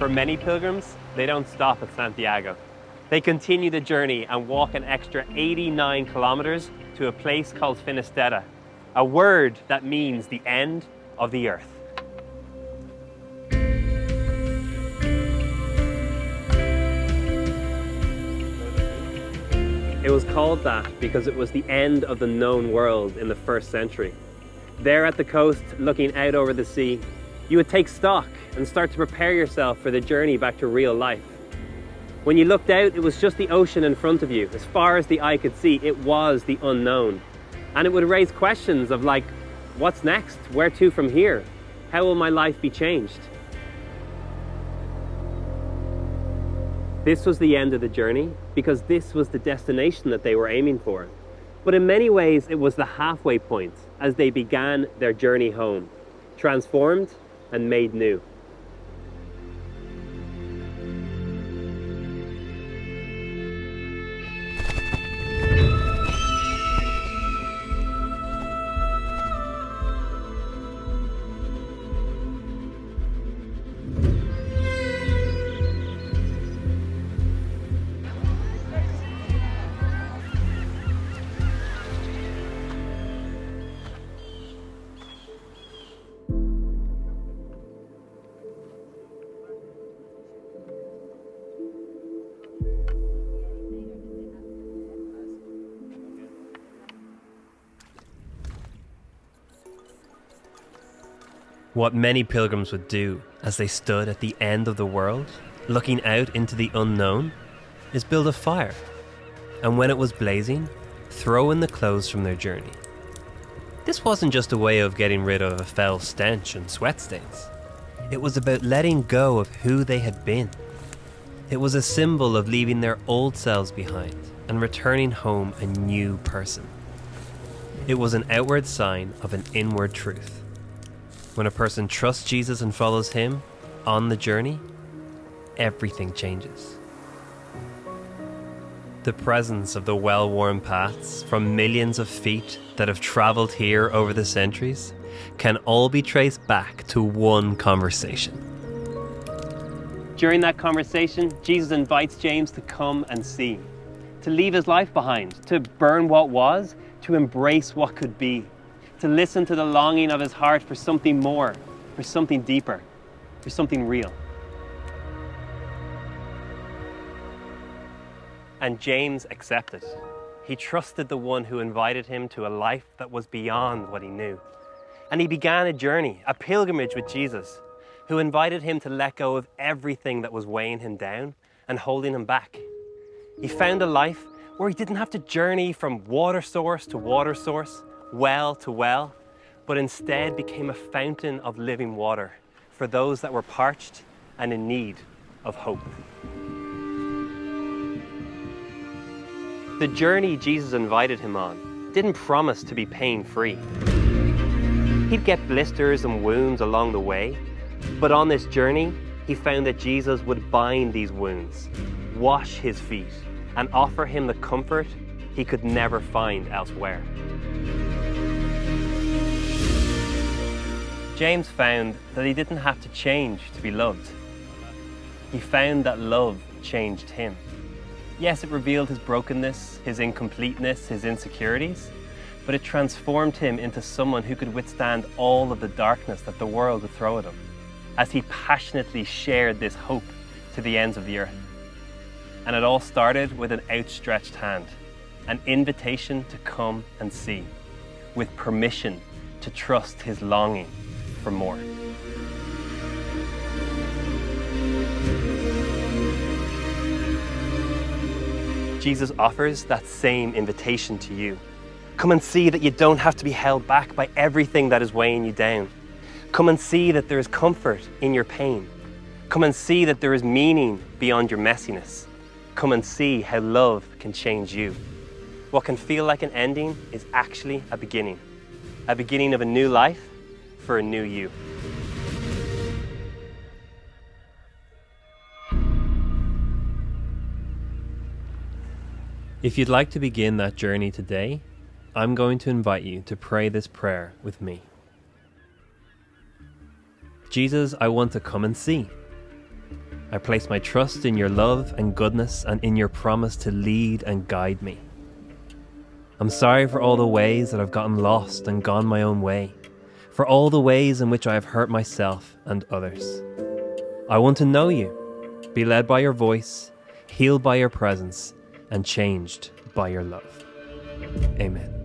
For many pilgrims, they don't stop at Santiago. They continue the journey and walk an extra 89 kilometers to a place called Finisterre, a word that means the end of the earth. It was called that because it was the end of the known world in the 1st century. There at the coast, looking out over the sea, you would take stock and start to prepare yourself for the journey back to real life. When you looked out, it was just the ocean in front of you. As far as the eye could see, it was the unknown. And it would raise questions of like, what's next? Where to from here? How will my life be changed? This was the end of the journey because this was the destination that they were aiming for. But in many ways, it was the halfway point as they began their journey home, transformed and made new. What many pilgrims would do as they stood at the end of the world, looking out into the unknown, is build a fire, and when it was blazing, throw in the clothes from their journey. This wasn't just a way of getting rid of a foul stench and sweat stains. It was about letting go of who they had been. It was a symbol of leaving their old selves behind and returning home a new person. It was an outward sign of an inward truth. When a person trusts Jesus and follows him on the journey, everything changes. The presence of the well-worn paths from millions of feet that have traveled here over the centuries can all be traced back to one conversation. During that conversation, Jesus invites James to come and see, to leave his life behind, to burn what was, to embrace what could be, to listen to the longing of his heart for something more, for something deeper, for something real. And James accepted. He trusted the one who invited him to a life that was beyond what he knew. And he began a journey, a pilgrimage with Jesus, who invited him to let go of everything that was weighing him down and holding him back. He found a life where he didn't have to journey from water source to water source, well to well, but instead became a fountain of living water for those that were parched and in need of hope. The journey Jesus invited him on didn't promise to be pain-free. He'd get blisters and wounds along the way, but on this journey, he found that Jesus would bind these wounds, wash his feet, and offer him the comfort he could never find elsewhere. James found that he didn't have to change to be loved. He found that love changed him. Yes, it revealed his brokenness, his incompleteness, his insecurities, but it transformed him into someone who could withstand all of the darkness that the world would throw at him, as he passionately shared this hope to the ends of the earth. And it all started with an outstretched hand, an invitation to come and see, with permission to trust his longing for more. Jesus offers that same invitation to you. Come and see that you don't have to be held back by everything that is weighing you down. Come and see that there is comfort in your pain. Come and see that there is meaning beyond your messiness. Come and see how love can change you. What can feel like an ending is actually a beginning of a new life for a new you. If you'd like to begin that journey today, I'm going to invite you to pray this prayer with me. Jesus, I want to come and see. I place my trust in your love and goodness and in your promise to lead and guide me. I'm sorry for all the ways that I've gotten lost and gone my own way, for all the ways in which I have hurt myself and others. I want to know you, be led by your voice, healed by your presence, and changed by your love. Amen.